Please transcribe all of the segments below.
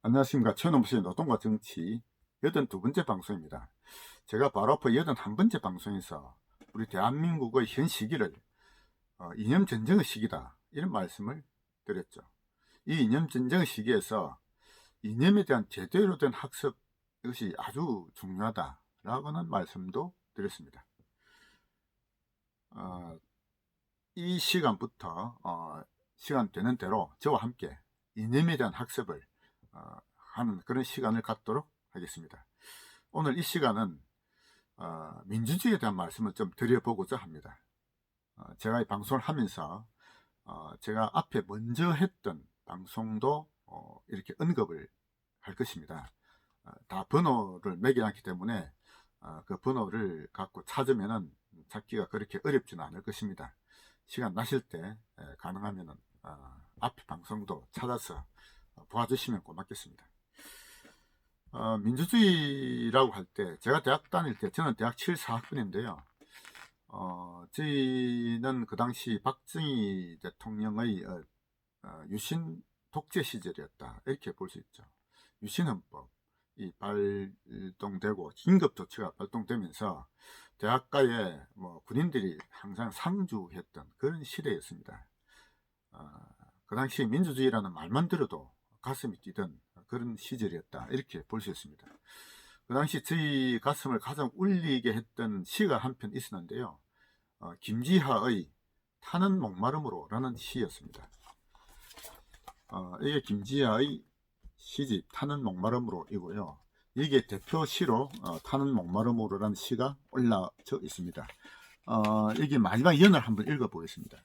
안녕하십니까. 최노무시의 노동과 정치 82번째 방송입니다. 제가 바로 앞에 81번째 방송에서 우리 대한민국의 현 시기를 이념 전쟁의 시기다 이런 말씀을 드렸죠. 이 이념 전쟁의 시기에서 이념에 대한 제대로 된 학습, 이것이 아주 중요하다라고는 말씀도 드렸습니다. 이 시간부터 시간 되는 대로 저와 함께 이념에 대한 학습을 하는 그런 시간을 갖도록 하겠습니다. 오늘 이 시간은 민주주의에 대한 말씀을 좀 드려보고자 합니다. 제가 이 방송을 하면서 제가 앞에 먼저 했던 방송도 이렇게 언급을 할 것입니다. 다 번호를 매겨놨기 때문에 그 번호를 갖고 찾으면은 찾기가 그렇게 어렵지는 않을 것입니다. 시간 나실 때 가능하면은 앞에 방송도 찾아서 도와주시면 고맙겠습니다. 민주주의라고 할 때, 제가 대학 다닐 때, 저는 대학 74학번인데요. 저희는 그 당시 박정희 대통령의 유신 독재 시절이었다, 이렇게 볼 수 있죠. 유신헌법이 발동되고 긴급조치가 발동되면서 대학가에 군인들이 항상 상주했던 그런 시대였습니다. 그 당시 민주주의라는 말만 들어도 가슴이 뛰던 그런 시절이었다, 이렇게 볼 수 있습니다. 그 당시 저희 가슴을 가장 울리게 했던 시가 한 편 있었는데요. 김지하의 타는 목마름으로 라는 시였습니다. 이게 김지하의 시집 타는 목마름으로 이고요. 이게 대표 시로 타는 목마름으로 라는 시가 올라져 있습니다. 이게 마지막 연을 한번 읽어보겠습니다.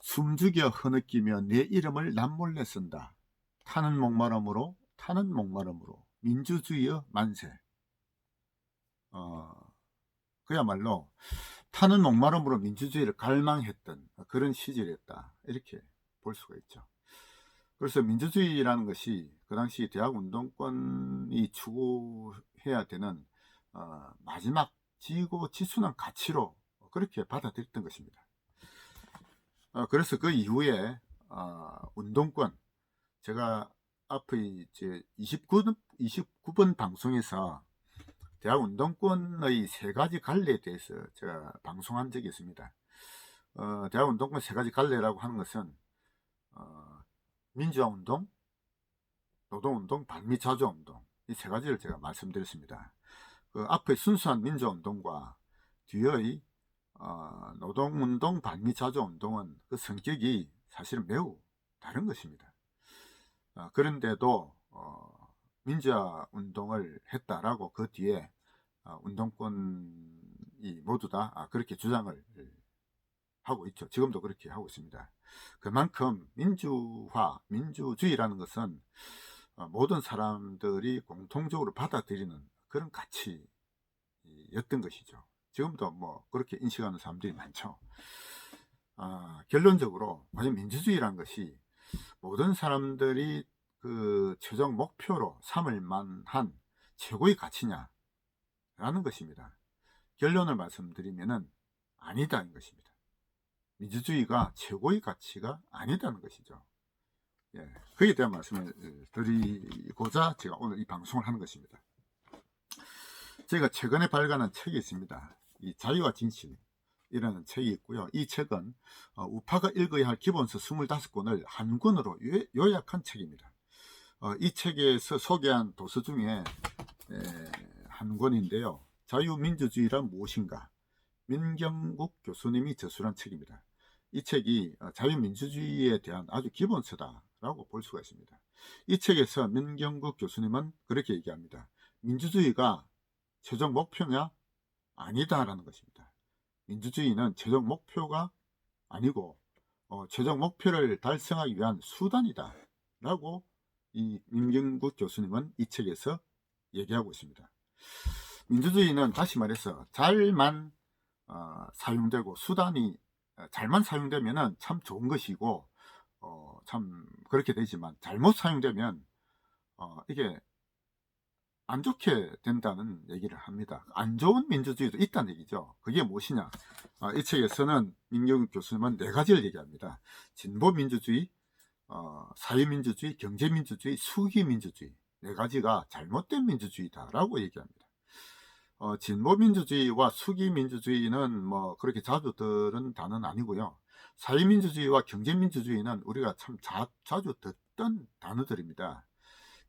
숨죽여 흐느끼며 내 이름을 남몰래 쓴다. 타는 목마름으로 민주주의의 만세. 그야말로 타는 목마름으로 민주주의를 갈망했던 그런 시절이었다, 이렇게 볼 수가 있죠. 그래서 민주주의라는 것이 그 당시 대학운동권이 추구해야 되는 마지막 지고 지순한 가치로 그렇게 받아들였던 것입니다. 그래서 그 이후에 운동권, 제가 앞에 이제 29번 방송에서 대학 운동권의 세 가지 갈래에 대해서 제가 방송한 적이 있습니다. 대학 운동권 세 가지 갈래라고 하는 것은 민주화 운동, 노동 운동, 반미 자주 운동, 이 세 가지를 제가 말씀드렸습니다. 그 앞의 순수한 민주화 운동과 뒤의 노동 운동, 반미 자주 운동은 그 성격이 사실은 매우 다른 것입니다. 그런데도 민주화 운동을 했다라고 그 뒤에 운동권이 모두 다 그렇게 주장을 하고 있죠. 지금도 그렇게 하고 있습니다. 그만큼 민주화, 민주주의라는 것은 모든 사람들이 공통적으로 받아들이는 그런 가치였던 것이죠. 지금도 그렇게 인식하는 사람들이 많죠. 결론적으로 과연 민주주의라는 것이 모든 사람들이 그 최종 목표로 삼을 만한 최고의 가치냐 라는 것입니다. 결론을 말씀드리면은 아니다는 것입니다. 민주주의가 최고의 가치가 아니다는 것이죠. 그에 대한 말씀을 드리고자 제가 오늘 이 방송을 하는 것입니다. 제가 최근에 발간한 책이 있습니다. 이 자유와 진실이라는 책이 있고요. 이 책은 우파가 읽어야 할 기본서 25권을 한 권으로 요약한 책입니다. 이 책에서 소개한 도서 중에 한 권인데요. 자유민주주의란 무엇인가? 민경국 교수님이 저술한 책입니다. 이 책이 자유민주주의에 대한 아주 기본서다라고 볼 수가 있습니다. 이 책에서 민경국 교수님은 그렇게 얘기합니다. 민주주의가 최종 목표냐? 아니다라는 것입니다. 민주주의는 최종 목표가 아니고 최종 목표를 달성하기 위한 수단이다 라고 이 민경국 교수님은 이 책에서 얘기하고 있습니다. 민주주의는 다시 말해서 잘만 사용되고 수단이 잘만 사용되면 참 좋은 것이고 참 그렇게 되지만 잘못 사용되면 이게 안 좋게 된다는 얘기를 합니다. 안 좋은 민주주의도 있다는 얘기죠. 그게 무엇이냐? 이 책에서는 민경욱 교수님은 네 가지를 얘기합니다. 진보 민주주의, 사회민주주의, 경제민주주의, 수기민주주의 네 가지가 잘못된 민주주의다라고 얘기합니다. 진보민주주의와 수기민주주의는 뭐 그렇게 자주 들은 단어는 아니고요. 사회민주주의와 경제민주주의는 우리가 참 자주 듣던 단어들입니다.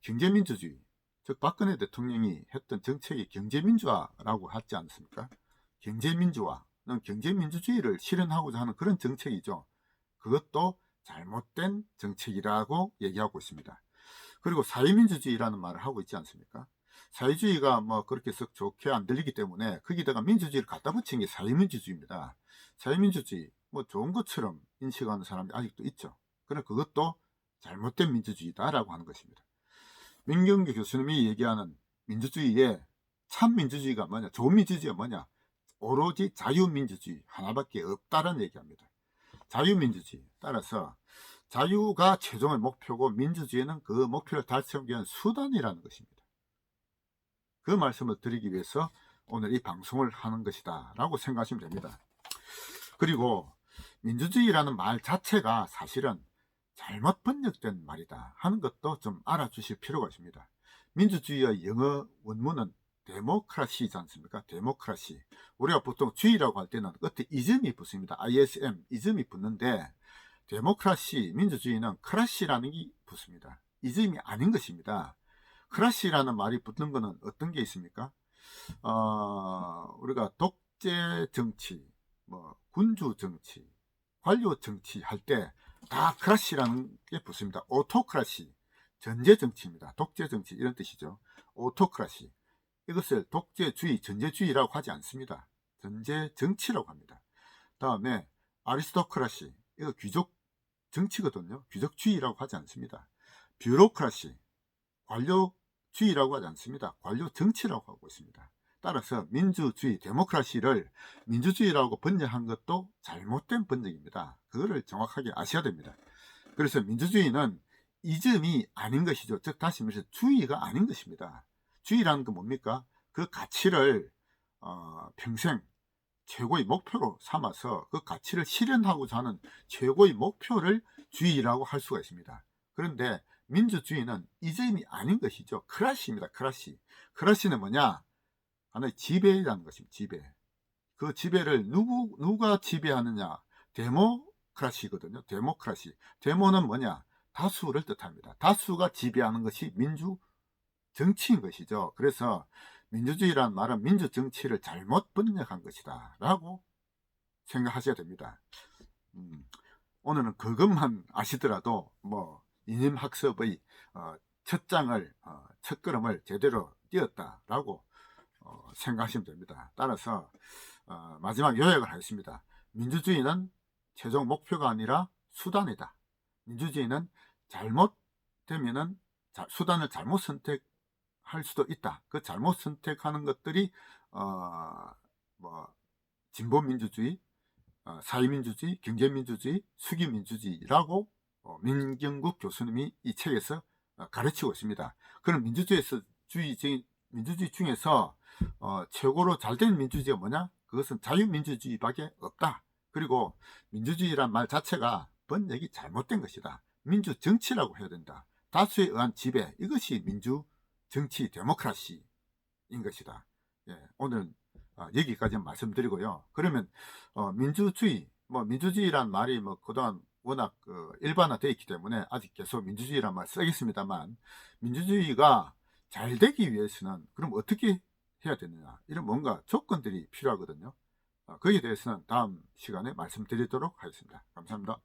경제민주주의, 즉 박근혜 대통령이 했던 정책이 경제민주화라고 하지 않습니까? 경제민주화는 경제민주주의를 실현하고자 하는 그런 정책이죠. 그것도 잘못된 정책이라고 얘기하고 있습니다. 그리고 사회민주주의라는 말을 하고 있지 않습니까? 사회주의가 뭐 그렇게 썩 좋게 안 들리기 때문에 거기다가 민주주의를 갖다 붙인 게 사회민주주의입니다. 사회민주주의 뭐 좋은 것처럼 인식하는 사람이 아직도 있죠. 그러나 그것도 잘못된 민주주의다라고 하는 것입니다. 민경규 교수님이 얘기하는 민주주의의 참 민주주의가 뭐냐, 좋은 민주주의가 뭐냐, 오로지 자유민주주의 하나밖에 없다는 얘기합니다. 자유민주주의, 따라서 자유가 최종의 목표고 민주주의는 그 목표를 달성하기 위한 수단이라는 것입니다. 그 말씀을 드리기 위해서 오늘 이 방송을 하는 것이다 라고 생각하시면 됩니다. 그리고 민주주의라는 말 자체가 사실은 잘못 번역된 말이다 하는 것도 좀 알아주실 필요가 있습니다. 민주주의의 영어 원문은 데모크라시지 않습니까? 데모크라시. 우리가 보통 주의라고 할 때는 끝에 이즘이 붙습니다. ISM, 이즘이 붙는데 데모크라시, 민주주의는 크라시라는 게 붙습니다. 이즘이 아닌 것입니다. 크라시라는 말이 붙는 것은 어떤 게 있습니까? 우리가 독재 정치, 뭐 군주 정치, 관료 정치 할 때 다 크라시라는 게 붙습니다. 오토크라시, 전제 정치입니다. 독재 정치 이런 뜻이죠. 오토크라시. 이것을 독재주의, 전제주의라고 하지 않습니다. 전제 정치라고 합니다. 다음에 아리스토크라시, 이거 귀족 정치거든요. 귀족주의라고 하지 않습니다. 뷰로크라시, 관료주의라고 하지 않습니다. 관료 정치라고 하고 있습니다. 따라서 민주주의, 데모크라시를 민주주의라고 번역한 것도 잘못된 번역입니다. 그거를 정확하게 아셔야 됩니다. 그래서 민주주의는 이즘이 아닌 것이죠. 즉 다시 말해서 주의가 아닌 것입니다. 주의라는 건 뭡니까? 그 가치를 평생 최고의 목표로 삼아서 그 가치를 실현하고자 하는 최고의 목표를 주의라고 할 수가 있습니다. 그런데 민주주의는 이즘이 아닌 것이죠. 크라시입니다. 크라시. 크라시는 뭐냐? 하나의 지배라는 것입니다. 지배. 그 지배를 누가 지배하느냐? 데모크라시거든요. 데모크라시. 데모는 뭐냐? 다수를 뜻합니다. 다수가 지배하는 것이 민주 정치인 것이죠. 그래서 민주주의라는 말은 민주정치를 잘못 번역한 것이다 라고 생각하셔야 됩니다. 오늘은 그것만 아시더라도 뭐 이념학습의 첫 장을 첫 걸음을 제대로 띄었다라고 생각하시면 됩니다. 따라서 마지막 요약을 하겠습니다. 민주주의는 최종 목표가 아니라 수단이다. 민주주의는 잘못되면은 수단을 잘못 선택할 수도 있다. 그 잘못 선택하는 것들이 뭐 진보민주주의, 사회민주주의, 경제민주주의, 수기민주주의라고 민경국 교수님이 이 책에서 가르치고 있습니다. 그럼 민주주의 중에서 최고로 잘된 민주주의가 뭐냐? 그것은 자유민주주의밖에 없다. 그리고 민주주의란 말 자체가 번역이 잘못된 것이다. 민주정치라고 해야 된다. 다수에 의한 지배, 이것이 민주정치 데모크라시인 것이다. 예, 오늘 여기까지 말씀드리고요. 그러면 민주주의, 민주주의란 말이 그동안 워낙 일반화되어 있기 때문에 아직 계속 민주주의란 말 쓰겠습니다만, 민주주의가 잘 되기 위해서는 그럼 어떻게 해야 되느냐, 이런 뭔가 조건들이 필요하거든요. 거기에 대해서는 다음 시간에 말씀드리도록 하겠습니다. 감사합니다.